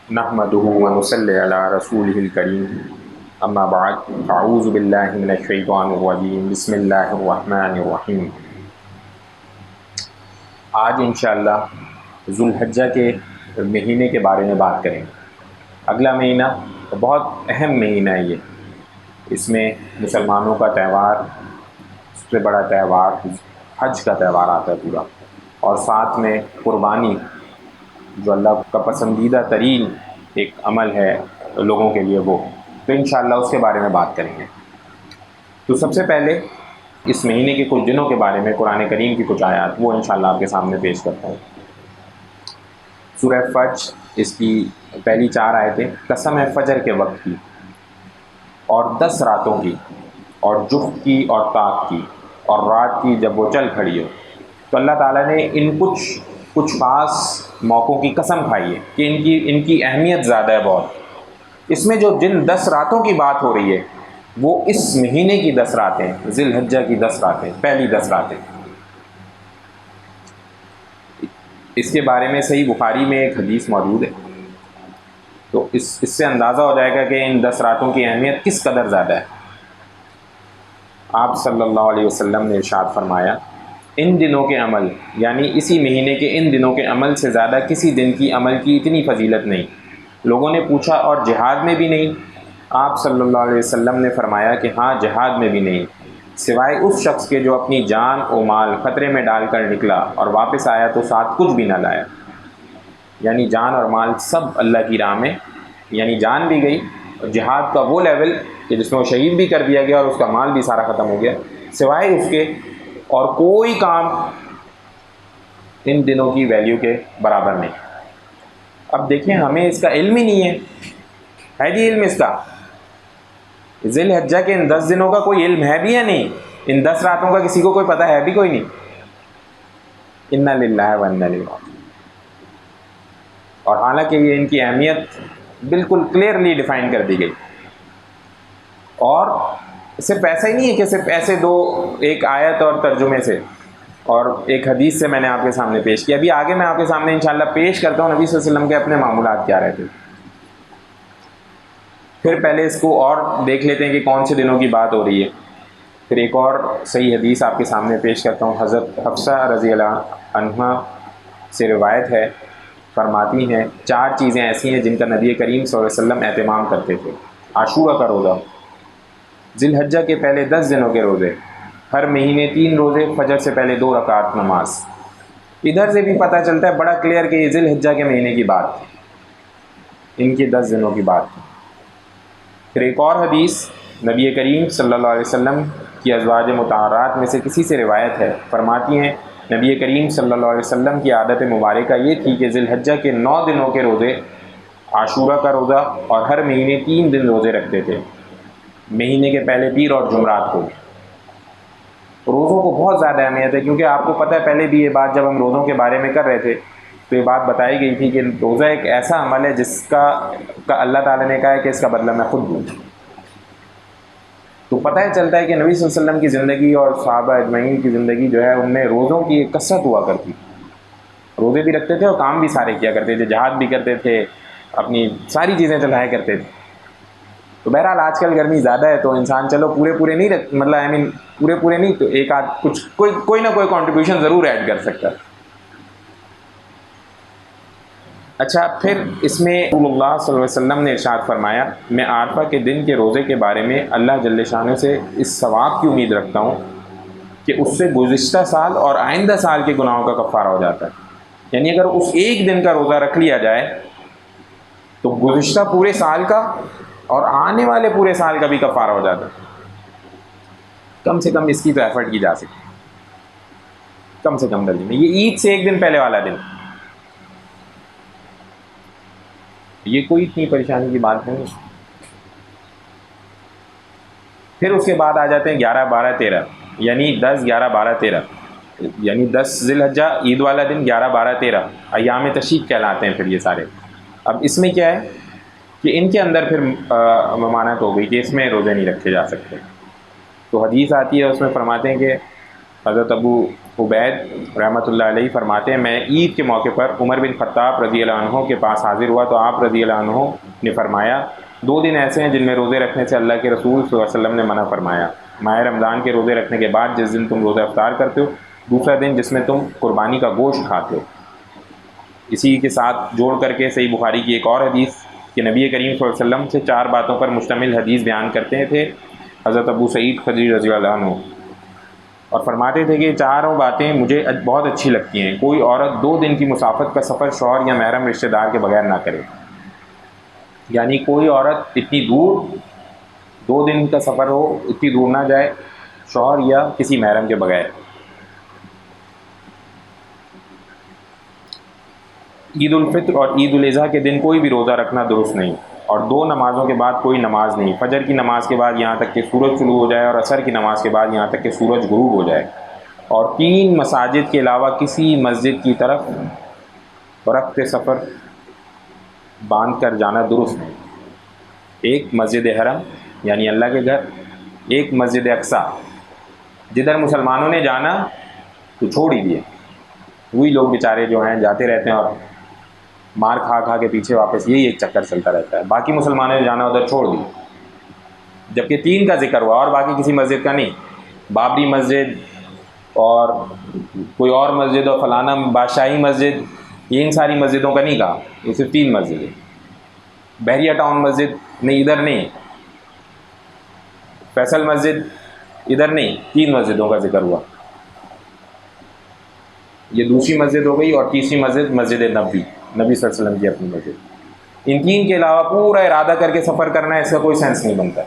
نحمده ونصلی علی رسولہ الکریم اما بعد اعوذ باللہ من الشیطان الرجیم بسم اللہ الرحمن الرحیم۔ آج انشاءاللہ ذو الحجہ کے مہینے کے بارے میں بات کریں گے۔ اگلا مہینہ بہت اہم مہینہ ہے یہ، اس میں مسلمانوں کا تہوار، سب سے بڑا تہوار حج کا تہوار آتا ہے پورا، اور ساتھ میں قربانی جو اللہ کا پسندیدہ ترین ایک عمل ہے لوگوں کے لیے، وہ تو انشاءاللہ اس کے بارے میں بات کریں گے۔ تو سب سے پہلے اس مہینے کے کچھ دنوں کے بارے میں قرآن کریم کی کچھ آیات وہ انشاءاللہ آپ کے سامنے پیش کرتا ہوں۔ سورہ فجر، اس کی پہلی 4 آیتیں، قسم ہے فجر کے وقت کی اور 10 راتوں کی اور جفت کی اور طاق کی اور رات کی جب وہ چل کھڑی ہو۔ تو اللہ تعالیٰ نے ان کچھ خاص موقعوں کی قسم کھائی ہے کہ ان کی اہمیت زیادہ ہے بہت۔ اس میں جو جن 10 راتوں کی بات ہو رہی ہے وہ اس مہینے کی 10 راتیں، ذی الحجہ کی 10 راتیں، پہلی 10 راتیں۔ اس کے بارے میں صحیح بخاری میں ایک حدیث موجود ہے، تو اس سے اندازہ ہو جائے گا کہ ان 10 راتوں کی اہمیت کس قدر زیادہ ہے۔ آپ صلی اللہ علیہ وسلم نے ارشاد فرمایا، ان دنوں کے عمل، یعنی اسی مہینے کے ان دنوں کے عمل سے زیادہ کسی دن کی عمل کی اتنی فضیلت نہیں۔ لوگوں نے پوچھا اور جہاد میں بھی نہیں؟ آپ صلی اللہ علیہ وسلم نے فرمایا کہ ہاں، جہاد میں بھی نہیں، سوائے اس شخص کے جو اپنی جان و مال خطرے میں ڈال کر نکلا اور واپس آیا تو ساتھ کچھ بھی نہ لایا۔ یعنی جان اور مال سب اللہ کی راہ میں، یعنی جان بھی گئی، اور جہاد کا وہ لیول کہ جس میں وہ شہید بھی کر دیا گیا اور اس کا مال بھی سارا ختم ہو گیا، سوائے اس کے اور کوئی کام ان دنوں کی ویلیو کے برابر نہیں۔ اب دیکھیں، ہمیں اس کا علم ہی نہیں ہے جی علم اس کا؟ ذی الحجہ کے ان 10 دنوں کا کوئی علم ہے بھی یا نہیں؟ ان 10 راتوں کا کسی کو کوئی پتہ ہے بھی کوئی نہیں؟ انا للہ و انا الیہ راجعون۔ اور حالانکہ یہ ان کی اہمیت بالکل کلیئرلی ڈیفائن کر دی گئی، اور صرف ایسا ہی نہیں ہے کہ صرف ایسے ایک آیت اور ترجمے سے اور ایک حدیث سے میں نے آپ کے سامنے پیش کیا۔ ابھی آگے میں آپ کے سامنے انشاءاللہ پیش کرتا ہوں نبی صلی اللہ علیہ وسلم کے اپنے معمولات کیا رہتے۔ پھر پہلے اس کو اور دیکھ لیتے ہیں کہ کون سے دنوں کی بات ہو رہی ہے۔ پھر ایک اور صحیح حدیث آپ کے سامنے پیش کرتا ہوں۔ حضرت حفصہ رضی اللہ عنہا سے روایت ہے، فرماتی ہیں 4 چیزیں ایسی ہیں جن کا نبی کریم صلی اللہ علیہ وسلم اہتمام کرتے تھے۔ عاشورہ کا روزہ، ذی الحجہ کے پہلے 10 دنوں کے روزے، ہر مہینے 3 روزے، فجر سے پہلے 2 رکعت نماز۔ ادھر سے بھی پتہ چلتا ہے بڑا کلیئر کہ یہ ذی الحجہ کے مہینے کی بات تھی، ان کے 10 دنوں کی بات تھی۔ پھر ایک اور حدیث نبی کریم صلی اللہ علیہ وسلم کی ازواج مطہرات میں سے کسی سے روایت ہے، فرماتی ہیں نبی کریم صلی اللہ علیہ وسلم کی عادت مبارکہ یہ تھی کہ ذی الحجہ کے 9 دنوں کے روزے، عاشورہ کا روزہ، اور ہر مہینے 3 دن روزے رکھتے تھے، مہینے کے پہلے پیر اور جمعرات کو۔ روزوں کو بہت زیادہ اہمیت ہے، کیونکہ آپ کو پتہ ہے پہلے بھی یہ بات جب ہم روزوں کے بارے میں کر رہے تھے تو یہ بات بتائی گئی تھی کہ روزہ ایک ایسا عمل ہے جس کا اللہ تعالیٰ نے کہا ہے کہ اس کا بدلہ میں خود دوں۔ تو پتہ ہی چلتا ہے کہ نبی صلی اللہ علیہ وسلم کی زندگی اور صحابہ اجمعین کی زندگی جو ہے ان میں روزوں کی ایک کثرت ہوا کرتی، روزے بھی رکھتے تھے اور کام بھی سارے کیا کرتے تھے، جہاد بھی کرتے تھے، اپنی ساری چیزیں چلایا کرتے تھے۔ تو بہرحال آج کل گرمی زیادہ ہے تو انسان چلو پورے نہیں مطلب پورے نہیں تو ایک آدھ کچھ کوئی نہ کوئی کنٹریبیوشن ضرور ایڈ کر سکتا ہے۔ اچھا، پھر اس میں رسول اللہ صلی اللہ علیہ وسلم نے ارشاد فرمایا، میں عرفہ کے دن کے روزے کے بارے میں اللہ جل شانہ سے اس ثواب کی امید رکھتا ہوں کہ اس سے گزشتہ سال اور آئندہ سال کے گناہوں کا کفارہ ہو جاتا ہے۔ یعنی اگر اس ایک دن کا روزہ رکھ لیا جائے تو گزشتہ پورے سال کا اور آنے والے پورے سال کا بھی کفارہ ہو جاتا ہے۔ کم سے کم اس کی تو ایفرٹ کی جا سکتی، کم سے کم درجے میں۔ یہ عید سے ایک دن پہلے والا دن، یہ کوئی اتنی پریشانی کی بات نہیں۔ پھر اس کے بعد آ جاتے ہیں 11، 12، 13، یعنی 10، 11، 12، 13، یعنی 10 ذی الحجہ، عید والا دن، 11، 12، 13 ایام تشریق کہلاتے ہیں۔ پھر یہ سارے، اب اس میں کیا ہے کہ ان کے اندر پھر ممانعت ہو گئی کہ اس میں روزے نہیں رکھے جا سکتے۔ تو حدیث آتی ہے، اس میں فرماتے ہیں کہ حضرت ابو عبید رحمۃ اللہ علیہ فرماتے ہیں میں عید کے موقع پر عمر بن خطاب رضی اللہ عنہ کے پاس حاضر ہوا تو آپ رضی اللہ عنہ نے فرمایا 2 دن ایسے ہیں جن میں روزے رکھنے سے اللہ کے رسول صلی اللہ علیہ وسلم نے منع فرمایا، ماہ رمضان کے روزے رکھنے کے بعد جس دن تم روزہ افطار کرتے ہو، دوسرا دن جس میں تم قربانی کا گوشت کھاتے ہو۔ اسی کے ساتھ جوڑ کر کے صحیح بخاری کی ایک اور حدیث کہ نبی کریم صلی اللہ علیہ وسلم سے 4 باتوں پر مشتمل حدیث بیان کرتے تھے حضرت ابو سعید خدری رضی اللہ عنہ، اور فرماتے تھے کہ یہ 4 باتیں مجھے بہت اچھی لگتی ہیں، کوئی عورت 2 دن کی مسافت کا سفر شوہر یا محرم رشتہ دار کے بغیر نہ کرے، یعنی کوئی عورت اتنی دور 2 دن کا سفر ہو اتنی دور نہ جائے شوہر یا کسی محرم کے بغیر۔ عید الفطر اور عید الاضحیٰ کے دن کوئی بھی روزہ رکھنا درست نہیں، اور 2 نمازوں کے بعد کوئی نماز نہیں، فجر کی نماز کے بعد یہاں تک کہ سورج طلوع ہو جائے اور عصر کی نماز کے بعد یہاں تک کہ سورج غروب ہو جائے، اور 3 مساجد کے علاوہ کسی مسجد کی طرف رخت سفر باندھ کر جانا درست نہیں۔ ایک مسجد حرم یعنی اللہ کے گھر، ایک مسجد اقصیٰ جدھر مسلمانوں نے جانا تو چھوڑ ہی دیے، وہی لوگ بیچارے جو ہیں جاتے رہتے ہیں اور مار کھا کھا کے پیچھے واپس یہی ایک چکر چلتا رہتا ہے، باقی مسلمانوں نے جانا ادھر چھوڑ دی، جبکہ 3 کا ذکر ہوا اور باقی کسی مسجد کا نہیں، بابری مسجد اور کوئی اور مسجد اور فلانا بادشاہی مسجد، ان ساری مسجدوں کا نہیں کہا، یہ صرف 3 مسجدیں، بحریہ ٹاؤن مسجد نہیں ادھر نہیں، فیصل مسجد ادھر نہیں، 3 مسجدوں کا ذکر ہوا، یہ دوسری مسجد ہو گئی، اور تیسری مسجد مسجد نبی، نبی صلی اللہ علیہ وسلم کی اپنی مسجد۔ ان 3 کے علاوہ پورا ارادہ کر کے سفر کرنا ہے، اس کا کوئی سینس نہیں بنتا،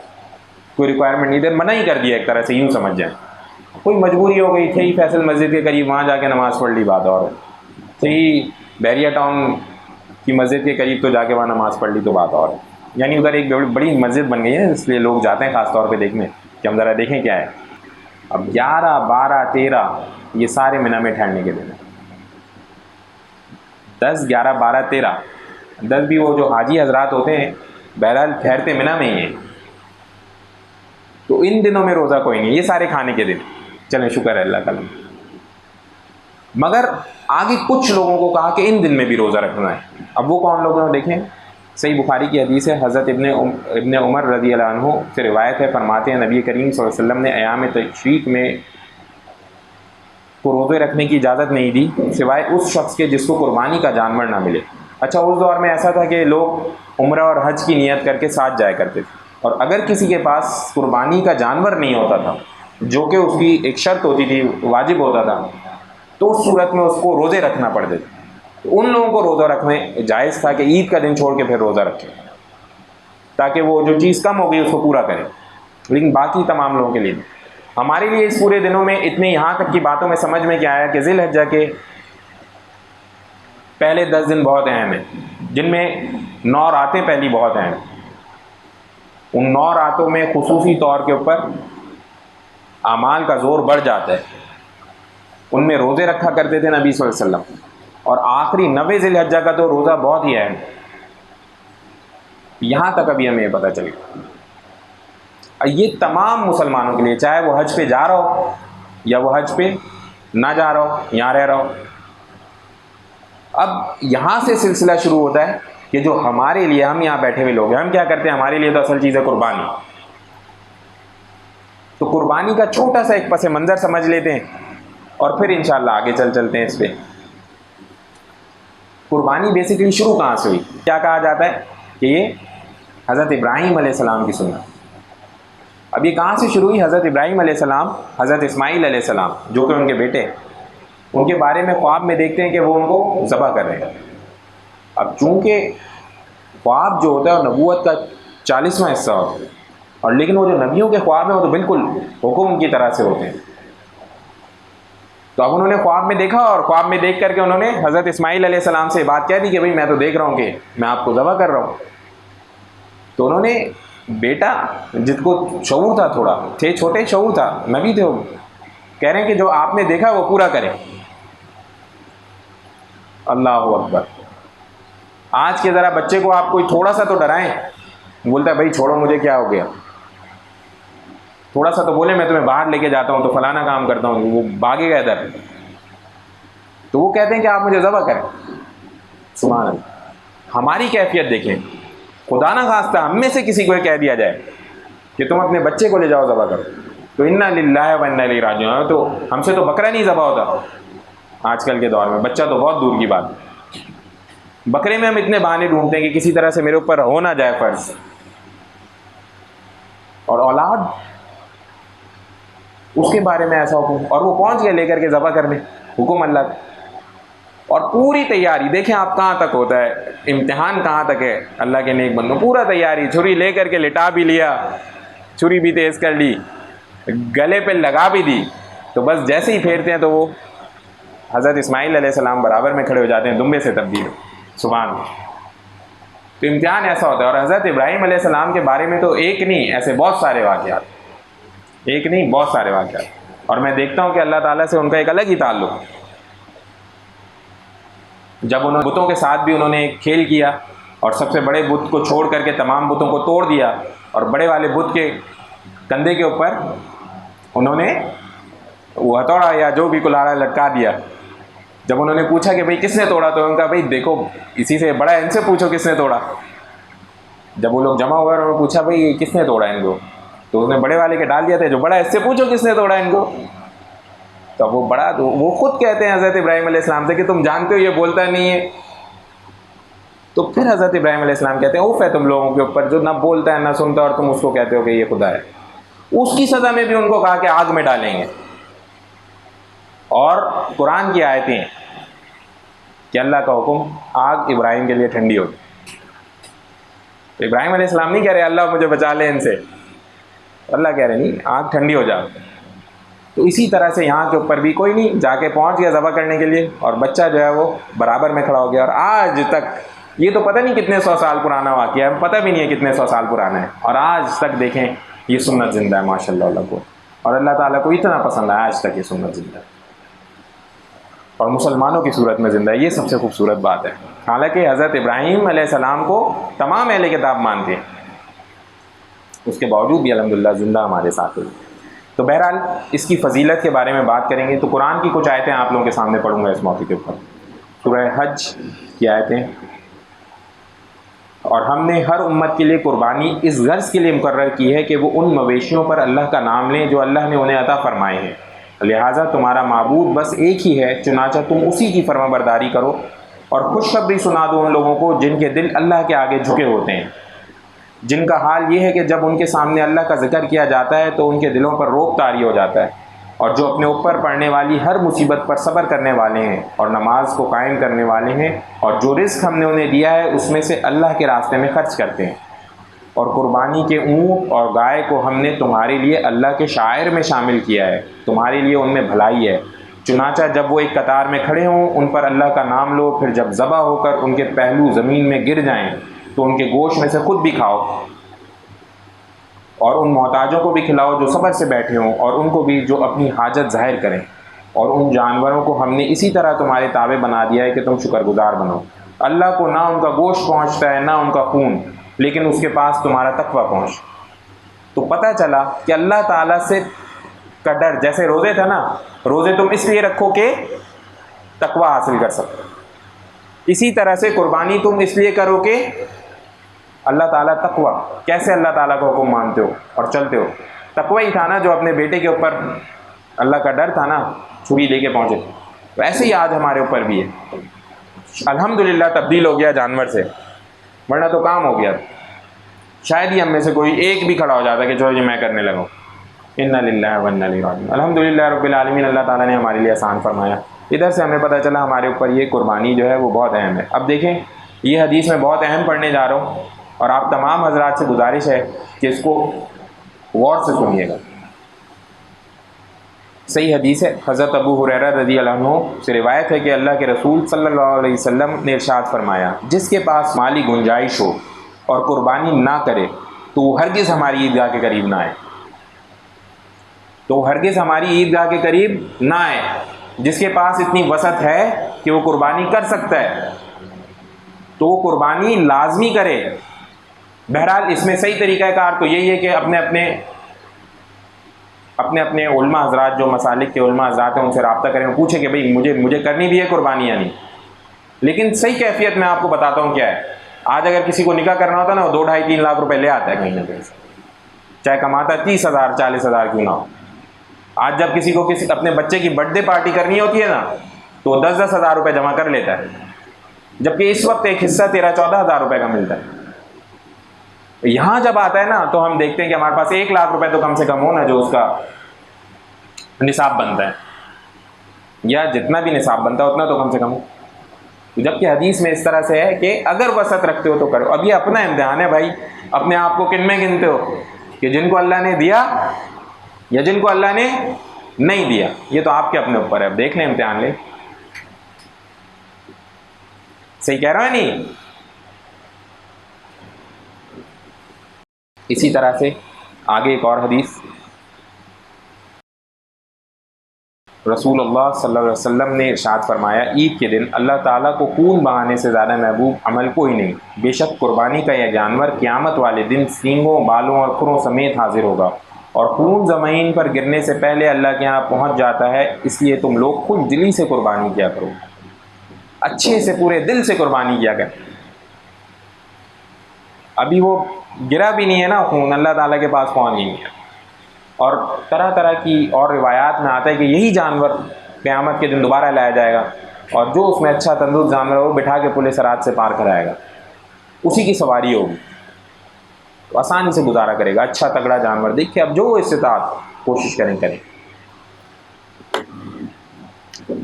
کوئی ریکوائرمنٹ نہیں، ادھر منع ہی کر دیا ایک طرح سے، یوں سمجھ جائیں کوئی مجبوری ہو گئی تھی فیصل مسجد کے قریب وہاں جا کے نماز پڑھ لی، بات اور ہے، صحیح بحریہ ٹاؤن کی مسجد کے قریب تو جا کے وہاں نماز پڑھ لی تو بات اور ہے، یعنی ادھر ایک بڑی مسجد بن گئی ہے، اس لیے لوگ جاتے ہیں خاص طور پہ دیکھنے کہ ہم ذرا دیکھیں کیا ہے۔ اب 11 12 13 یہ سارے منی میں ٹھہرنے کے دن ہیں، 10 11 12 13 10 بھی وہ جو حاجی حضرات ہوتے ہیں بہرحال ٹھہرتے منی میں ہی ہیں، تو ان دنوں میں روزہ کوئی نہیں، یہ سارے کھانے کے دن، چلیں شکر ہے اللہ تعالیٰ۔ مگر آگے کچھ لوگوں کو کہا کہ ان دن میں بھی روزہ رکھنا ہے، اب وہ کون لوگ ہیں دیکھیں، صحیح بخاری کی حدیث ہے، حضرت ابن عمر رضی اللہ عنہ سے روایت ہے، فرماتے ہیں نبی کریم صلی اللہ علیہ وسلم نے ایام تشریق میں کو روزے رکھنے کی اجازت نہیں دی سوائے اس شخص کے جس کو قربانی کا جانور نہ ملے۔ اچھا اس دور میں ایسا تھا کہ لوگ عمرہ اور حج کی نیت کر کے ساتھ جایا کرتے تھے، اور اگر کسی کے پاس قربانی کا جانور نہیں ہوتا تھا جو کہ اس کی ایک شرط ہوتی تھی، واجب ہوتا تھا، تو اس صورت میں اس کو روزے رکھنا پڑتے تھے، تو ان لوگوں کو روزہ رکھنے جائز تھا کہ عید کا دن چھوڑ کے پھر روزہ رکھیں تاکہ وہ جو چیز کم ہو گئی اس کو پورا کریں، لیکن باقی تمام لوگوں کے لیے نہیں۔ ہمارے لیے اس پورے دنوں میں اتنے یہاں تک کی باتوں میں سمجھ میں کیا آیا کہ ذی الحجہ کے پہلے 10 دن بہت اہم ہیں، جن میں 9 راتیں پہلی بہت اہم، ان 9 راتوں میں خصوصی طور کے اوپر اعمال کا زور بڑھ جاتا ہے، ان میں روزے رکھا کرتے تھے نبی صلی اللہ علیہ وسلم، اور آخری 9 ذی الحجہ کا تو روزہ بہت ہی اہم، یہاں تک ابھی ہمیں یہ پتہ چلے گا۔ یہ تمام مسلمانوں کے لیے، چاہے وہ حج پہ جا رہا ہو یا وہ حج پہ نہ جا رہا ہو، یہاں رہ رہا ہو۔ اب یہاں سے سلسلہ شروع ہوتا ہے کہ جو ہمارے لیے، ہم یہاں بیٹھے ہوئے لوگ ہیں، ہم کیا کرتے ہیں، ہمارے لیے تو اصل چیز ہے قربانی، تو قربانی کا چھوٹا سا ایک پس منظر سمجھ لیتے ہیں اور پھر انشاءاللہ آگے چلتے ہیں اس پہ۔ قربانی بیسیکلی شروع کہاں سے ہوئی؟ کیا کہا جاتا ہے کہ یہ حضرت ابراہیم علیہ السلام کی سنت۔ اب یہ کہاں سے شروع ہوئی؟ حضرت ابراہیم علیہ السلام حضرت اسماعیل علیہ السلام جو کہ ان کے بیٹے، ان کے بارے میں خواب میں دیکھتے ہیں کہ وہ ان کو ذبح کر رہے ہیں۔ اب چونکہ خواب جو ہوتا ہے نبوت کا 40واں حصہ ہوتا ہے، اور لیکن وہ جو نبیوں کے خواب ہیں وہ تو بالکل حکم کی طرح سے ہوتے ہیں، تو اب انہوں نے خواب میں دیکھا، اور خواب میں دیکھ کر کے انہوں نے حضرت اسماعیل علیہ السلام سے بات کہہ دی کہ بھئی میں تو دیکھ رہا ہوں کہ میں آپ کو ذبح کر رہا ہوں۔ تو انہوں نے بیٹا جس کو شعور تھا، تھوڑا تھے چھوٹے، شعور تھا، نبی تھے، وہ کہہ رہے ہیں کہ جو آپ نے دیکھا وہ پورا کریں۔ اللہ اکبر۔ آج کے ذرا بچے کو آپ کوئی تھوڑا سا تو ڈرائیں، بولتا ہے بھائی چھوڑو مجھے، کیا ہو گیا، تھوڑا سا تو بولے میں تمہیں باہر لے کے جاتا ہوں تو فلانا کام کرتا ہوں، وہ بھاگے گا ادھر، تو وہ کہتے ہیں کہ آپ مجھے ذبح کریں. سبحان اللہ. ہماری کیفیت دیکھیں, خدا نہ خواستہ ہم میں سے کسی کو یہ کہہ دیا جائے کہ تم اپنے بچے کو لے جاؤ ذبح کرو, تو انا للہ و انا الیہ راجعون. تو ہم سے تو بکرا نہیں ذبح ہوتا آج کل کے دور میں, بچہ تو بہت دور کی بات ہے. بکرے میں ہم اتنے بہانے ڈھونڈتے ہیں کہ کسی طرح سے میرے اوپر ہو نہ جائے فرض. اور اولاد, اس کے بارے میں ایسا حکم, اور وہ پہنچ گئے لے کر کے ذبح کرنے, حکم اللہ کا. اور پوری تیاری دیکھیں آپ کہاں تک ہوتا ہے, امتحان کہاں تک ہے اللہ کے نیک بندوں. پورا تیاری, چھری لے کر کے لٹا بھی لیا, چھری بھی تیز کر لی, گلے پہ لگا بھی دی, تو بس جیسے ہی پھیرتے ہیں تو وہ حضرت اسماعیل علیہ السلام برابر میں کھڑے ہو جاتے ہیں, دمبے سے تبدیل. سبحان اللہ. تو امتحان ایسا ہوتا ہے. اور حضرت ابراہیم علیہ السلام کے بارے میں تو ایک نہیں, ایسے بہت سارے واقعات, ایک نہیں بہت سارے واقعات. اور میں دیکھتا ہوں کہ اللہ تعالیٰ سے ان کا ایک الگ ہی تعلق. جب انہوں نے بتوں کے ساتھ بھی انہوں نے ایک کھیل کیا, اور سب سے بڑے بت کو چھوڑ کر کے تمام بتوں کو توڑ دیا, اور بڑے والے بت کے کندھے کے اوپر انہوں نے وہ ہتھوڑا یا جو بھی کلہاڑا لٹکا دیا. جب انہوں نے پوچھا کہ بھئی کس نے توڑا, تو ان کا بھئی دیکھو اسی سے بڑا ہے, ان سے پوچھو کس نے توڑا. جب وہ لوگ جمع ہوئے اور انہوں نے پوچھا بھئی کس نے توڑا ان کو, تو اس نے بڑے والے کے ڈال دیا تھا, جو بڑا ہے اس سے پوچھو کس نے توڑا ان کو. تو وہ بڑا, تو وہ خود کہتے ہیں حضرت ابراہیم علیہ السلام سے کہ تم جانتے ہو یہ بولتا نہیں ہے. تو پھر حضرت ابراہیم علیہ السلام کہتے ہیں اوف ہے تم لوگوں کے اوپر جو نہ بولتا ہے نہ سنتا, اور تم اس کو کہتے ہو کہ یہ خدا ہے. اس کی سزا میں بھی ان کو کہا کہ آگ میں ڈالیں گے. اور قرآن کی آیتیں ہیں کہ اللہ کا حکم, آگ ابراہیم کے لیے ٹھنڈی ہوگی. تو ابراہیم علیہ السلام نہیں کہہ رہے اللہ مجھے بچا لے ان سے, اللہ کہہ رہے نہیں آگ ٹھنڈی ہو جا. تو اسی طرح سے یہاں کے اوپر بھی کوئی نہیں, جا کے پہنچ گیا ذبح کرنے کے لیے, اور بچہ جو ہے وہ برابر میں کھڑا ہو گیا. اور آج تک یہ تو پتہ نہیں کتنے سو سال پرانا واقعہ ہے, پتہ بھی نہیں ہے کتنے سو سال پرانا ہے, اور آج تک دیکھیں یہ سنت زندہ ہے ماشاء اللہ کو. اور اللہ تعالیٰ کو اتنا پسند ہے آج تک یہ سنت زندہ ہے, اور مسلمانوں کی صورت میں زندہ ہے. یہ سب سے خوبصورت بات ہے. حالانکہ حضرت ابراہیم علیہ السلام کو تمام اہل کتاب مانتے ہیں, اس کے باوجود بھی الحمدللہ زندہ ہمارے ساتھ ہے. تو بہرحال اس کی فضیلت کے بارے میں بات کریں گے, تو قرآن کی کچھ آیتیں آپ لوگوں کے سامنے پڑھوں گا اس موقع کے اوپر. سورہ حج کی آیتیں, اور ہم نے ہر امت کے لیے قربانی اس غرض کے لیے مقرر کی ہے کہ وہ ان مویشیوں پر اللہ کا نام لیں جو اللہ نے انہیں عطا فرمائے ہیں, لہٰذا تمہارا معبود بس ایک ہی ہے, چنانچہ تم اسی کی فرما برداری کرو. اور خوشخبری سنا دو ان لوگوں کو جن کے دل اللہ کے آگے جھکے ہوتے ہیں, جن کا حال یہ ہے کہ جب ان کے سامنے اللہ کا ذکر کیا جاتا ہے تو ان کے دلوں پر روب طاری ہو جاتا ہے, اور جو اپنے اوپر پڑنے والی ہر مصیبت پر صبر کرنے والے ہیں, اور نماز کو قائم کرنے والے ہیں, اور جو رزق ہم نے انہیں دیا ہے اس میں سے اللہ کے راستے میں خرچ کرتے ہیں. اور قربانی کے اونٹ اور گائے کو ہم نے تمہارے لیے اللہ کے شعائر میں شامل کیا ہے, تمہارے لیے ان میں بھلائی ہے. چنانچہ جب وہ ایک قطار میں کھڑے ہوں ان پر اللہ کا نام لو, پھر جب ذبح ہو کر ان کے پہلو زمین میں گر جائیں تو ان کے گوشت میں سے خود بھی کھاؤ, اور ان محتاجوں کو بھی کھلاؤ جو صبر سے بیٹھے ہوں, اور ان کو بھی جو اپنی حاجت ظاہر کریں. اور ان جانوروں کو ہم نے اسی طرح تمہارے تابع بنا دیا ہے کہ تم شکر گزار بنو. اللہ کو نہ ان کا گوشت پہنچتا ہے نہ ان کا خون, لیکن اس کے پاس تمہارا تقویٰ پہنچ. تو پتہ چلا کہ اللہ تعالیٰ سے کا ڈر, جیسے روزے تھا نا, روزے تم اس لیے رکھو کہ تقویٰ حاصل کر سکو, اسی طرح سے قربانی تم اس لیے کرو کہ اللہ تعالیٰ تقویٰ, کیسے اللہ تعالیٰ کو حکم مانتے ہو اور چلتے ہو. تقویٰ ہی تھا نا جو اپنے بیٹے کے اوپر اللہ کا ڈر تھا نا, چھری لے کے پہنچے. ویسے ہی آج ہمارے اوپر بھی ہے, الحمدللہ تبدیل ہو گیا جانور سے, ورنہ تو کام ہو گیا. شاید ہی ہم میں سے کوئی ایک بھی کھڑا ہو جاتا کہ جو میں کرنے لگا. انا للہ و انا الیہ راجعون. الحمدللہ رب العالمین, اللہ تعالیٰ نے ہمارے لیے آسان فرمایا. ادھر سے ہمیں پتہ چلا ہمارے اوپر یہ قربانی جو ہے وہ بہت اہم ہے. اب دیکھیں یہ حدیث میں بہت اہم پڑھنے جا رہا ہوں, اور آپ تمام حضرات سے گزارش ہے کہ اس کو غور سے سنیے گا. صحیح حدیث ہے, حضرت ابو ہریرہ رضی اللہ عنہ سے روایت ہے کہ اللہ کے رسول صلی اللہ علیہ وسلم نے ارشاد فرمایا, جس کے پاس مالی گنجائش ہو اور قربانی نہ کرے تو وہ ہرگز ہماری عیدگاہ کے قریب نہ آئے. تو ہرگز ہماری عیدگاہ کے قریب نہ آئے. جس کے پاس اتنی وسعت ہے کہ وہ قربانی کر سکتا ہے تو وہ قربانی لازمی کرے. بہرحال اس میں صحیح طریقہ کار تو یہی ہے کہ اپنے اپنے اپنے علماء حضرات جو مسالک کے علماء حضرات ہیں ان سے رابطہ کریں، پوچھیں کہ بھئی مجھے کرنی بھی ہے قربانی یا نہیں. لیکن صحیح کیفیت میں آپ کو بتاتا ہوں کیا ہے. آج اگر کسی کو نکاح کرنا ہوتا ہے نا، وہ 2 ڈھائی 3 لاکھ روپے لے آتا ہے کہیں نہ کہیں سے، چاہے کماتا ہے 30,000 40,000 کیوں نہ ہو. آج جب کسی کو اپنے بچے کی برتھ ڈے پارٹی کرنی ہوتی ہے نا، تو 10,000 روپے جمع کر لیتا ہے، جبکہ اس وقت ایک حصہ 13,000-14,000 روپے کا ملتا ہے. یہاں جب آتا ہے نا تو ہم دیکھتے ہیں کہ ہمارے پاس 1 لاکھ روپے تو کم سے کم ہو نا، جو اس کا نصاب بنتا ہے، یا جتنا بھی نصاب بنتا ہے اتنا تو کم سے کم ہو. جبکہ حدیث میں اس طرح سے ہے کہ اگر وسعت رکھتے ہو تو کرو. اب یہ اپنا امتحان ہے بھائی، اپنے آپ کو کن میں گنتے ہو کہ جن کو اللہ نے دیا یا جن کو اللہ نے نہیں دیا؟ یہ تو آپ کے اپنے اوپر ہے. اب دیکھ لیں، امتحان لیں. صحیح کہہ رہا ہے نہیں؟ اسی طرح سے آگے ایک اور حدیث، رسول اللہ صلی اللہ علیہ وسلم نے ارشاد فرمایا، عید کے دن اللہ تعالیٰ کو خون بہانے سے زیادہ محبوب عمل کوئی نہیں. بے شک قربانی کا یہ جانور قیامت والے دن سینگوں، بالوں اور کھروں سمیت حاضر ہوگا، اور خون زمین پر گرنے سے پہلے اللہ کے یہاں پہنچ جاتا ہے. اس لیے تم لوگ خود دلی سے قربانی کیا کرو، اچھے سے پورے دل سے قربانی کیا کریں. ابھی وہ گرا بھی نہیں ہے نا خون، اللہ تعالیٰ کے پاس پہنچ نہیں ہے. اور طرح طرح کی اور روایات میں آتا ہے کہ یہی جانور قیامت کے دن دوبارہ لایا جائے گا، اور جو اس میں اچھا تندرست جانور ہے وہ بٹھا کے پل صراط سے پار کرائے گا، اسی کی سواری ہوگی، تو آسانی سے گزارا کرے گا. اچھا تگڑا جانور دیکھیں. اب جو استطاعت کوشش کریں.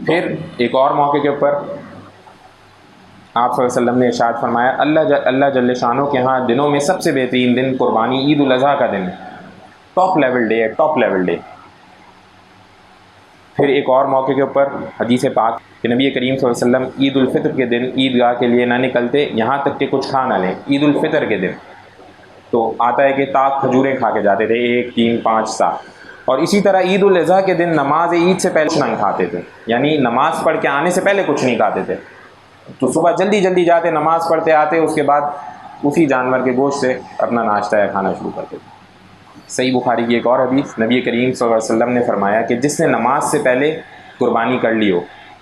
پھر ایک اور موقع کے اوپر آپ صلی اللہ علیہ وسلم نے ارشاد فرمایا، اللہ جل شانہ کے ہاں دنوں میں سب سے بہترین دن قربانی عید الاضحیٰ کا دن ہے. ٹاپ لیول ڈے ہے، ٹاپ لیول ڈے. پھر ایک اور موقع کے اوپر حدیث پاک کہ نبی کریم صلی اللہ علیہ وسلم عید الفطر کے دن عیدگاہ کے لیے نہ نکلتے یہاں تک کہ کچھ کھا نہ لیں. عید الفطر کے دن تو آتا ہے کہ تاک کھجوریں کھا کے جاتے تھے، 1 3 5 7. اور اسی طرح عید الاضحیٰ کے دن نماز عید سے پہلے نہیں کھاتے تھے، یعنی نماز پڑھ کے آنے سے پہلے کچھ نہیں کھاتے تھے. تو صبح جلدی جلدی جاتے، نماز پڑھتے آتے، اس کے بعد اسی جانور کے گوشت سے اپنا ناشتہ یا کھانا شروع کرتے تھے. صحیح بخاری کی ایک اور حدیث، نبی کریم صلی اللہ علیہ وسلم نے فرمایا کہ جس نے نماز سے پہلے قربانی کر لی ہو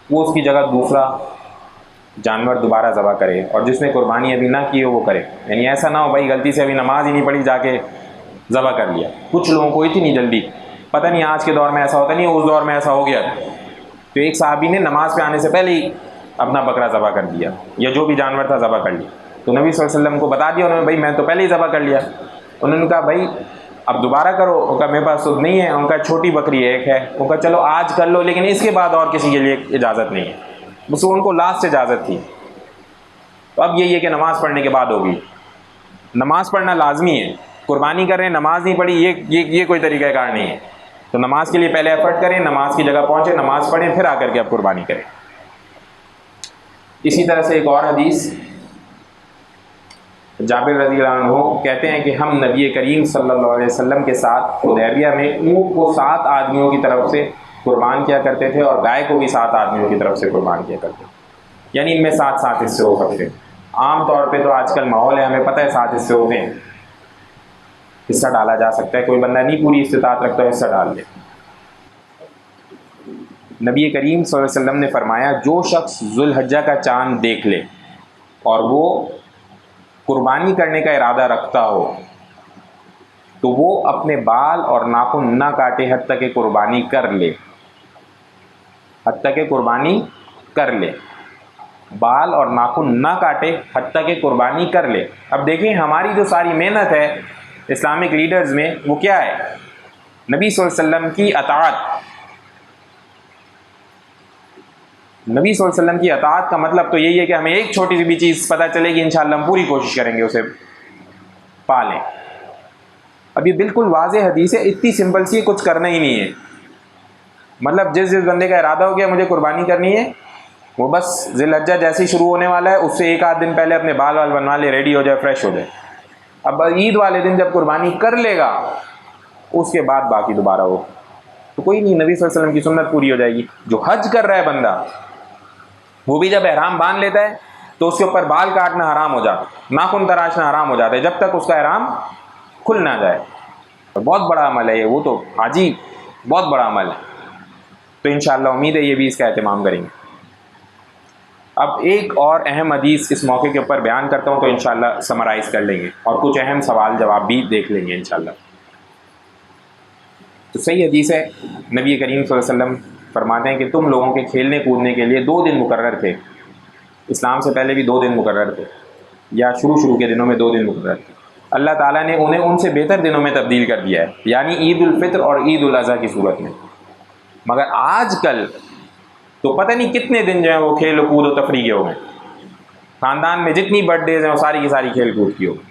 وہ اس کی جگہ دوسرا جانور دوبارہ ذبح کرے، اور جس نے قربانی ابھی نہ کی ہو وہ کرے. یعنی ایسا نہ ہو بھائی غلطی سے ابھی نماز ہی نہیں پڑھی جا کے ذبح کر لیا. کچھ لوگوں کو اتنی جلدی، پتہ نہیں آج کے دور میں ایسا ہوتا نہیں، اس دور میں ایسا ہو گیا. تو ایک صحابی نے نماز پہ آنے سے پہلے ہی اپنا بکرا ذبح کر دیا، یا جو بھی جانور تھا ذبح کر لیا. تو نبی صلی اللہ علیہ وسلم کو بتا دیا انہوں نے، بھائی میں تو پہلے ہی ذبح کر لیا. انہوں نے کہا بھائی اب دوبارہ کرو. ان کا میرے پاس خود نہیں ہے، ان کا چھوٹی بکری ایک ہے. ان کا چلو آج کر لو، لیکن اس کے بعد اور کسی کے لیے اجازت نہیں ہے. بس ان کو لاسٹ اجازت تھی. تو اب یہی ہے کہ نماز پڑھنے کے بعد ہوگی. نماز پڑھنا لازمی ہے. قربانی کر رہے ہیں نماز نہیں پڑھی، یہ کوئی طریقہ کار نہیں ہے. تو نماز کے لیے پہلے ایفرٹ کریں، نماز کی جگہ پہنچے، نماز پڑھیں، پھر آ کر کے اب قربانی کریں. اسی طرح سے ایک اور حدیث، جابر رضی اللہ عنہ کہتے ہیں کہ ہم نبی کریم صلی اللہ علیہ وسلم کے ساتھ حدیبیہ میں اونٹ کو 7 آدمیوں کی طرف سے قربان کیا کرتے تھے، اور گائے کو بھی 7 آدمیوں کی طرف سے قربان کیا کرتے تھے. یعنی ان میں 7 حصے ہو سکتے. عام طور پہ تو آج کل ماحول ہے، ہمیں پتہ ہے 7 حصے ہوتے ہیں، حصہ ڈالا جا سکتا ہے. کوئی بندہ نہیں پوری استطاعت رکھتا ہے، حصہ ڈال دے. نبی کریم صلی اللہ علیہ وسلم نے فرمایا، جو شخص ذو الحجہ کا چاند دیکھ لے اور وہ قربانی کرنے کا ارادہ رکھتا ہو تو وہ اپنے بال اور ناخن نہ کاٹے حتیٰ کہ قربانی کر لے. حتیٰ کہ قربانی کر لے. بال اور ناخن نہ کاٹے حتیٰ کہ قربانی کر لے. اب دیکھیں ہماری جو ساری محنت ہے اسلامک لیڈرز میں وہ کیا ہے؟ نبی صلی اللہ علیہ وسلم کی اطاعت. نبی صلی اللہ علیہ وسلم کی اطاعت کا مطلب تو یہی ہے کہ ہمیں ایک چھوٹی سی بھی چیز پتہ چلے گی انشاءاللہ ہم پوری کوشش کریں گے اسے پالیں. اب یہ بالکل واضح حدیث ہے، اتنی سمپل سی، کچھ کرنا ہی نہیں ہے. مطلب جس بندے کا ارادہ ہو گیا مجھے قربانی کرنی ہے، وہ بس ذی الحجہ جیسے ہی شروع ہونے والا ہے اس سے 1 آدھ دن پہلے اپنے بال بنوا لے، ریڈی ہو جائے، فریش ہو جائے. اب عید والے دن جب قربانی کر لے گا اس کے بعد باقی دوبارہ ہو تو کوئی نہیں، نبی صلی اللہ علیہ وسلم کی سنت پوری ہو جائے گی. جو حج کر رہا ہے بندہ وہ بھی جب احرام باندھ لیتا ہے تو اس کے اوپر بال کاٹنا حرام ہو جاتا ہے، ناخن تراشنا حرام ہو جاتا ہے جب تک اس کا احرام کھل نہ جائے. بہت بڑا عمل ہے یہ. وہ تو حاجی بہت بڑا عمل ہے. تو انشاءاللہ امید ہے یہ بھی اس کا اہتمام کریں گے. اب ایک اور اہم حدیث اس موقع کے اوپر بیان کرتا ہوں تو انشاءاللہ سمرائز کر لیں گے اور کچھ اہم سوال جواب بھی دیکھ لیں گے انشاءاللہ. تو صحیح حدیث ہے، نبی کریم صلی اللہ علیہ وسلم فرماتے ہیں کہ تم لوگوں کے کھیلنے کودنے کے لیے 2 دن مقرر تھے. اسلام سے پہلے بھی 2 دن مقرر تھے، یا شروع کے دنوں میں 2 دن مقرر تھے. اللہ تعالیٰ نے انہیں ان سے بہتر دنوں میں تبدیل کر دیا ہے، یعنی عید الفطر اور عید الاضحیٰ کی صورت میں. مگر آج کل تو پتہ نہیں کتنے دن جو ہیں وہ کھیل و کود و تفریح کے ہو گئے. خاندان میں جتنی برتھ ڈیز ہیں وہ ساری کی ساری کھیل کود کی ہو گئی،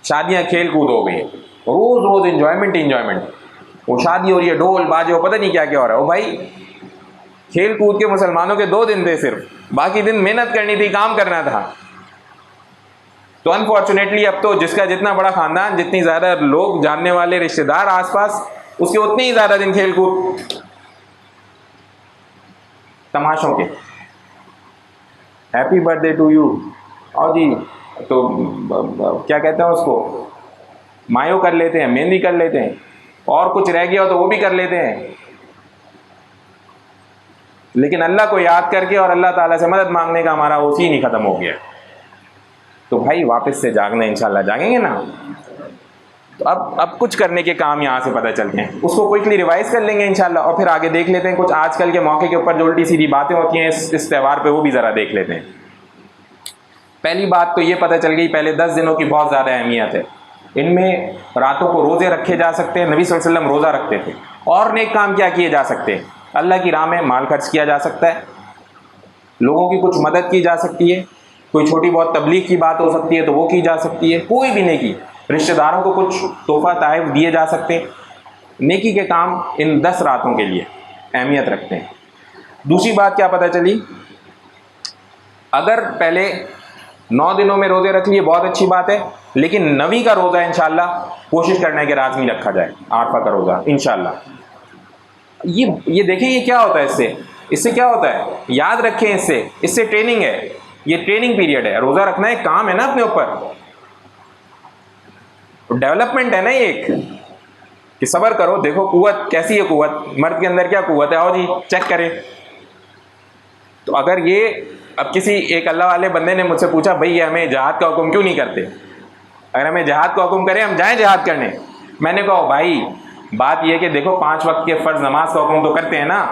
شادیاں کھیل کود ہو گئی ہیں، روز روز انجوائمنٹ. وہ شادی ہو رہی ہے، ڈھول باجے، وہ پتہ نہیں کیا کیا ہو رہا ہے. وہ بھائی کھیل کود کے مسلمانوں کے 2 دن تھے صرف، باقی دن محنت کرنی تھی، کام کرنا تھا. تو انفارچونیٹلی اب تو جس کا جتنا بڑا خاندان، جتنی زیادہ لوگ جاننے والے رشتہ دار آس پاس، اس کے اتنے ہی زیادہ دن کھیل کود تماشوں کے. Happy birthday to you, اور جی تو کیا کہتے ہیں اس کو، مایو کر لیتے ہیں، مہندی کر لیتے ہیں، اور کچھ رہ گیا ہو تو وہ بھی کر لیتے ہیں. لیکن اللہ کو یاد کر کے اور اللہ تعالیٰ سے مدد مانگنے کا ہمارا اسی نہیں ختم ہو گیا. تو بھائی واپس سے جاگنا، انشاءاللہ جاگیں گے نا. تو اب کچھ کرنے کے کام یہاں سے پتہ چلتے ہیں، اس کو کوئکلی ریوائز کر لیں گے انشاءاللہ، اور پھر آگے دیکھ لیتے ہیں کچھ آج کل کے موقع کے اوپر جو الٹی سیدھی باتیں ہوتی ہیں اس تہوار پہ، وہ بھی ذرا دیکھ لیتے ہیں. پہلی بات تو یہ پتہ چل گئی، پہلے 10 دنوں کی بہت زیادہ اہمیت ہے. ان میں راتوں کو روزے رکھے جا سکتے ہیں، نبی صلی اللہ علیہ وسلم روزہ رکھتے تھے. اور نیک کام کیا کیے جا سکتے ہیں، اللہ کی راہ میں مال خرچ کیا جا سکتا ہے، لوگوں کی کچھ مدد کی جا سکتی ہے، کوئی چھوٹی بہت تبلیغ کی بات ہو سکتی ہے تو وہ کی جا سکتی ہے، کوئی بھی نیکی، رشتہ داروں کو کچھ تحفہ تحائف دیے جا سکتے ہیں. نیکی کے کام ان 10 راتوں کے لیے اہمیت رکھتے ہیں. دوسری بات کیا پتہ چلی، اگر پہلے 9 دنوں میں روزے رکھ لیے بہت اچھی بات ہے، لیکن 9ویں کا روزہ انشاءاللہ کوشش کرنا ہے کہ رات میں رکھا جائے، عرفہ کا روزہ انشاءاللہ. یہ دیکھیں یہ کیا ہوتا ہے، اس سے کیا ہوتا ہے، یاد رکھیں، اس سے ٹریننگ ہے، یہ ٹریننگ پیریڈ ہے. روزہ رکھنا ایک کام ہے نا اپنے اوپر، ڈیولپمنٹ ہے نا یہ ایک، کہ صبر کرو، دیکھو قوت کیسی ہے، قوت مرد کے اندر کیا قوت ہے، آؤ جی چیک کریں. تو اگر یہ اب کسی ایک اللہ والے بندے نے مجھ سے پوچھا بھئی یہ ہمیں جہاد کا حکم کیوں نہیں کرتے، اگر ہمیں جہاد کا حکم کریں ہم جائیں جہاد کرنے. میں نے کہا بھائی بات یہ کہ دیکھو 5 وقت کے فرض نماز کا حکم تو کرتے ہیں نا،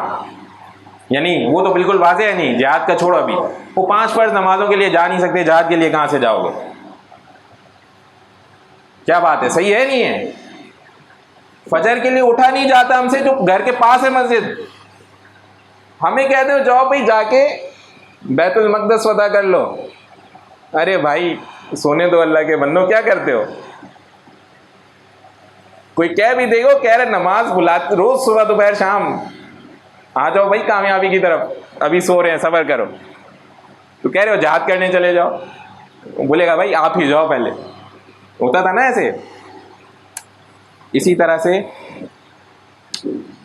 یعنی وہ تو بالکل واضح ہے نہیں، جہاد کا چھوڑو ابھی، وہ 5 فرض نمازوں کے لیے جا نہیں سکتے، جہاد کے لیے کہاں سے جاؤ گے؟ کیا بات ہے، صحیح ہے نہیں ہے؟ فجر کے لیے اٹھا نہیں جاتا ہم سے جو گھر کے پاس ہے مسجد، ہمیں کہتے ہو جاؤ بھائی جا کے بیت المقدس فتح کر لو. ارے بھائی سونے دو اللہ کے بندوں، کیا کرتے ہو؟ کوئی کہہ بھی دے گو، کہہ رہے نماز بلاتے روز صبح دوپہر شام، آ جاؤ بھائی کامیابی کی طرف، ابھی سو رہے ہیں صبر کرو. تو کہہ رہے ہو جہاد کرنے چلے جاؤ، بولے گا بھائی آپ ہی جاؤ پہلے. ہوتا تھا نا ایسے. اسی طرح سے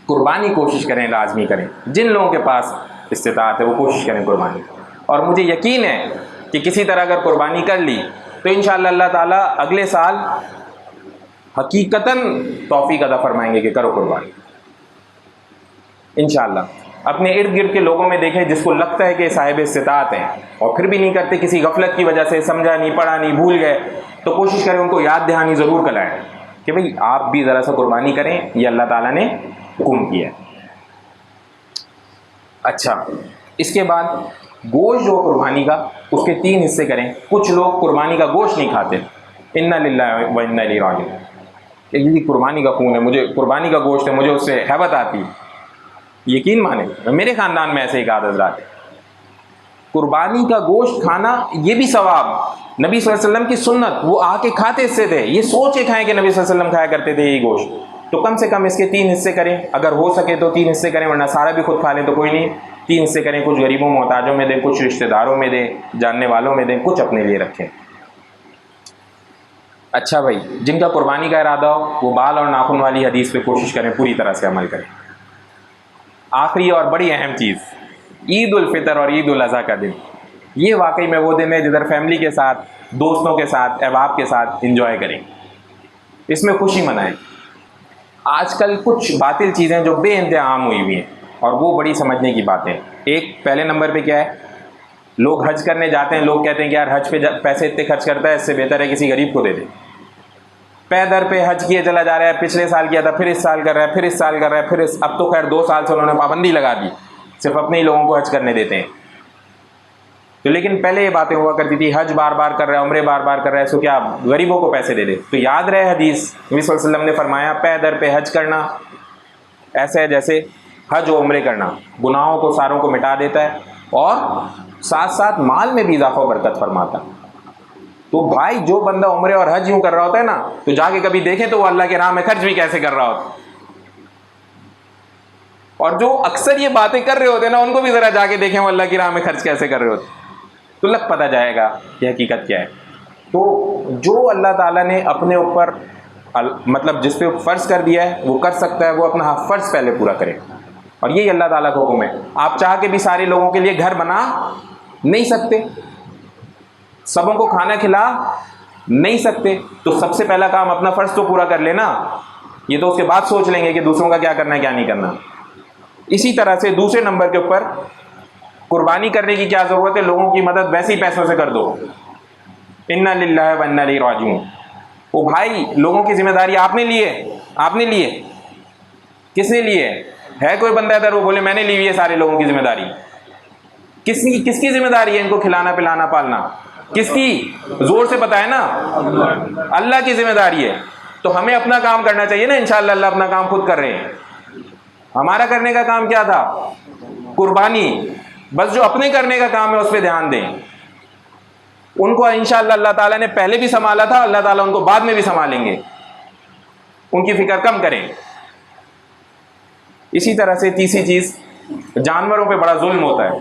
قربانی کوشش کریں، لازمی کریں، جن لوگوں کے پاس استطاعت ہے وہ کوشش کریں قربانی. اور مجھے یقین ہے کہ کسی طرح اگر قربانی کر لی تو انشاءاللہ اللہ تعالیٰ اگلے سال حقیقتاً توفیق عطا فرمائیں گے کہ کرو قربانی انشاءاللہ. اپنے ارد گرد کے لوگوں میں دیکھیں جس کو لگتا ہے کہ صاحب استطاعت ہیں اور پھر بھی نہیں کرتے، کسی غفلت کی وجہ سے، سمجھا نہیں، پڑھا نہیں، بھول گئے، تو کوشش کریں ان کو یاد دہانی ضرور کرائیں کہ بھئی آپ بھی ذرا سا قربانی کریں، یہ اللہ تعالیٰ نے حکم کیا ہے. اچھا، اس کے بعد گوشت جو قربانی کا، اس کے 3 حصے کریں. کچھ لوگ قربانی کا گوشت نہیں کھاتے، انا للہ و انا الیہ راجعون، کہ یہ قربانی کا خون ہے، مجھے قربانی کا گوشت ہے، مجھے اس سے ہیبت آتی ہے. یقین مانیں میرے خاندان میں ایسے ایک عادت رات ہے، قربانی کا گوشت کھانا یہ بھی ثواب، نبی صلی اللہ علیہ وسلم کی سنت، وہ آ کے کھاتے اس سے تھے، یہ سوچ کے کھائیں کہ نبی صلی اللہ علیہ وسلم کھایا کرتے تھے یہ گوشت. تو کم سے کم اس کے 3 حصے کریں، اگر ہو سکے تو 3 حصے کریں، ورنہ سارا بھی خود کھا لیں تو کوئی نہیں. 3 حصے کریں، کچھ غریبوں محتاجوں میں دیں، کچھ رشتہ داروں میں دیں، جاننے والوں میں دیں، کچھ اپنے لیے رکھیں. اچھا بھائی، جن کا قربانی کا ارادہ ہو وہ بال اور ناخن والی حدیث پہ کوشش کریں، پوری طرح سے عمل کریں. آخری اور بڑی اہم چیز، عید الفطر اور عید الاضحیٰ کا دن، یہ واقعی میں وہ دن ہے جدھر فیملی کے ساتھ، دوستوں کے ساتھ، احباب کے ساتھ انجوائے کریں، اس میں خوشی منائیں. آج کل کچھ باطل چیزیں جو بے انتہا عام ہوئی ہوئی ہیں، اور وہ بڑی سمجھنے کی باتیں. ایک پہلے نمبر پہ کیا ہے، لوگ حج کرنے جاتے ہیں، لوگ کہتے ہیں کہ یار حج پہ پیسے اتنے خرچ کرتا ہے، اس سے بہتر ہے کسی غریب کو دے دے. پے در پہ حج کیے چلا جا رہا ہے، پچھلے سال کیا تھا، پھر اس سال کر رہا ہے، پھر اس سال کر رہا ہے، اب تو خیر 2 سال سے انہوں نے پابندی لگا دی، صرف اپنے ہی لوگوں کو حج کرنے دیتے ہیں. تو لیکن پہلے یہ باتیں ہوا کرتی تھی، حج بار بار کر رہا ہے، عمرے بار بار کر رہا ہے، سو کیا غریبوں کو پیسے دے دے. تو یاد رہے حدیث، نبی صلی اللہ علیہ وسلم نے فرمایا پے در پہ حج کرنا ایسا ہے جیسے حج و عمرے کرنا، گناہوں کو ساروں کو مٹا دیتا ہے اور ساتھ ساتھ مال میں بھی اضافہ و برکت فرماتا. تو بھائی جو بندہ عمرے اور حج یوں کر رہا ہوتا ہے نا، تو جا کے کبھی دیکھیں تو وہ اللہ کے راہ میں خرچ بھی کیسے کر رہا ہوتا. اور جو اکثر یہ باتیں کر رہے ہوتے ہیں نا، ان کو بھی ذرا جا کے دیکھیں وہ اللہ کی راہ میں خرچ کیسے کر رہے ہوتے، تو لگ پتہ جائے گا کہ حقیقت کیا ہے. تو جو اللہ تعالیٰ نے اپنے اوپر مطلب جس پہ فرض کر دیا ہے وہ کر سکتا ہے، وہ اپنا فرض پہلے پورا کرے. اور یہی اللہ تعالیٰ کا حکم ہے. آپ چاہ کے بھی سارے لوگوں کے لیے گھر بنا نہیں سکتے، سبوں کو کھانا کھلا نہیں سکتے، تو سب سے پہلا کام اپنا فرض تو پورا کر لینا، یہ تو اس کے بعد سوچ لیں گے کہ دوسروں کا کیا کرنا ہے کیا نہیں کرنا. اسی طرح سے دوسرے نمبر کے اوپر قربانی کرنے کی کیا ضرورت ہے، لوگوں کی مدد ویسے ہی پیسوں سے کر دو. انا للہ و انا الیہ راجعون. وہ بھائی لوگوں کی ذمہ داری آپ نے لی ہے، آپ نے لی ہے. کس نے لی ہے کوئی بندہ ادھر وہ بولے میں نے لی ہوئی ہے سارے لوگوں کی ذمہ داری. کس کی ذمہ داری ہے ان کو کھلانا پلانا پالنا؟ کس کی؟ زور سے بتائے نا، اللہ کی ذمہ داری ہے. تو ہمیں اپنا کام کرنا چاہیے نا، انشاءاللہ اللہ اپنا کام خود کر رہے ہیں. ہمارا کرنے کا کام کیا تھا؟ قربانی. بس جو اپنے کرنے کا کام ہے اس پہ دھیان دیں. ان کو انشاءاللہ اللہ تعالیٰ نے پہلے بھی سنبھالا تھا، اللہ تعالیٰ ان کو بعد میں بھی سنبھالیں گے. ان کی فکر کم کریں. اسی طرح سے تیسری چیز، جانوروں پہ بڑا ظلم ہوتا ہے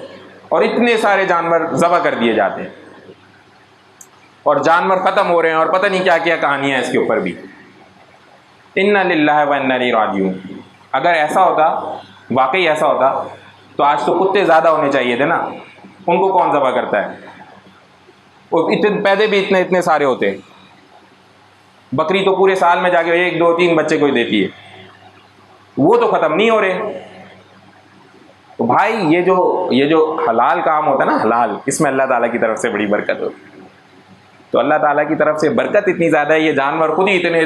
اور اتنے سارے جانور ذبح کر دیے جاتے ہیں اور جانور ختم ہو رہے ہیں اور پتہ نہیں کیا کیا کہانیاں ہیں اس کے اوپر بھی. انا للہ و انا الیہ راجعون. اگر ایسا ہوتا، واقعی ایسا ہوتا، تو آج تو کتے زیادہ ہونے چاہیے تھے نا. ان کو کون ذبح کرتا ہے؟ اتنے پیدے بھی اتنے سارے ہوتے. بکری تو پورے سال میں جا کے 1 2 3 بچے کوئی دیتی ہے، وہ تو ختم نہیں ہو رہے. تو بھائی یہ جو حلال کام ہوتا ہے نا، حلال، اس میں اللہ تعالیٰ کی طرف سے بڑی برکت ہوتی. تو اللہ تعالیٰ کی طرف سے برکت اتنی زیادہ ہے، یہ جانور خود ہی اتنے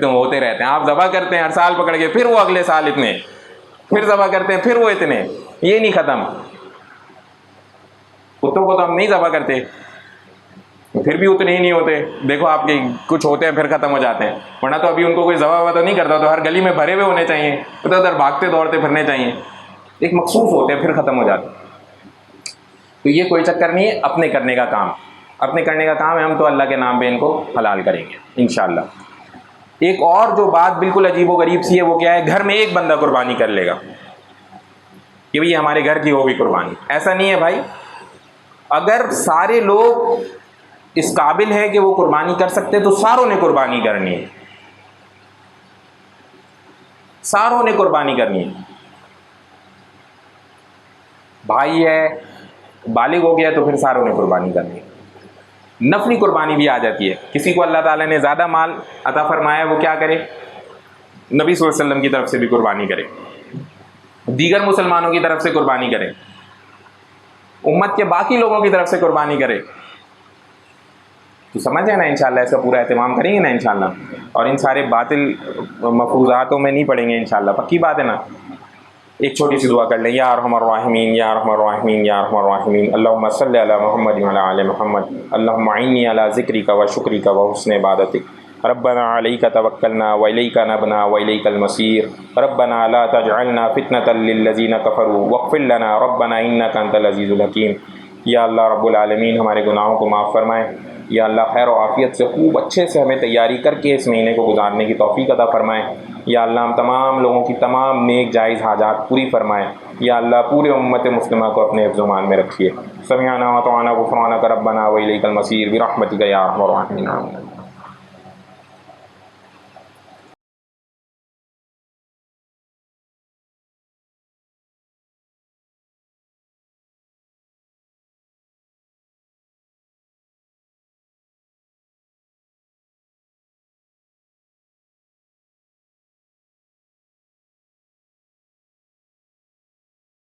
ہوتے رہتے ہیں. آپ ذبح کرتے ہیں ہر سال پکڑ کے، پھر وہ اگلے سال اتنے، پھر ذبح کرتے ہیں، پھر وہ اتنے، یہ نہیں ختم. کتوں کو تو ہم نہیں ذبح کرتے، پھر بھی اتنے ہی نہیں ہوتے. دیکھو آپ کے کچھ ہوتے ہیں پھر ختم ہو جاتے ہیں، ورنہ تو ابھی ان کو کوئی ذبح تو نہیں کرتا، تو ہر گلی میں بھرے ہوئے ہونے چاہیے، ادھر ادھر بھاگتے دوڑتے پھرنے چاہیے. ایک مخصوص ہوتے ہیں پھر ختم ہو جاتے. تو یہ کوئی چکر نہیں ہے، اپنے کرنے کا کام، اپنے کرنے کا کام ہے. ہم تو اللہ کے نام پہ ان کو حلال کریں گے انشاءاللہ. ایک اور جو بات بالکل عجیب و غریب سی ہے، وہ کیا ہے، گھر میں ایک بندہ قربانی کر لے گا کہ بھئی ہمارے گھر کی ہوگی قربانی. ایسا نہیں ہے بھائی. اگر سارے لوگ اس قابل ہیں کہ وہ قربانی کر سکتے تو ساروں نے قربانی کرنی ہے، ساروں نے قربانی کرنی ہے. بھائی ہے بالغ ہو گیا تو پھر ساروں نے قربانی کرنی ہے. نفلی قربانی بھی آ جاتی ہے. کسی کو اللہ تعالیٰ نے زیادہ مال عطا فرمایا، وہ کیا کرے، نبی صلی اللہ علیہ وسلم کی طرف سے بھی قربانی کرے، دیگر مسلمانوں کی طرف سے قربانی کرے، امت کے باقی لوگوں کی طرف سے قربانی کرے. تو سمجھیں نا، انشاءاللہ اس کا پورا اہتمام کریں گے نا انشاءاللہ. اور ان سارے باطل مفروضاتوں میں نہیں پڑیں گے انشاءاللہ، پکی بات ہے نا. ایک چھوٹی سی دعا کر لیں. یا ارحم الراحمین یا ارحم الراحمین یا ارحم الراحمین، اللہم صلی علی محمد وعلی آل محمد، اللہم اعنی علی ذکرک و شکرک و حسن عبادتک، ربنا علیک توکلنا و الیک نبنا و الیک المصیر، ربنا لا تجعلنا فتنة للذین کفروا واغفر لنا ربنا انک انت العزیز الحکیم. یا اللہ رب العالمین ہمارے گناہوں کو معاف فرمائیں. یا اللہ خیر و عافیت سے خوب اچھے سے ہمیں تیاری کر کے اس مہینے کو گزارنے کی توفیق عطا فرمائیں. یا اللہ ہم تمام لوگوں کی تمام نیک جائز حاجات پوری فرمائیں. یا اللہ پورے امت مسلمہ کو اپنے حفظ و امان میں رکھیے. سمعنا و اطعنا غفرانک ربنا و الیک المصیر برحمتک یا ارحم الراحمین.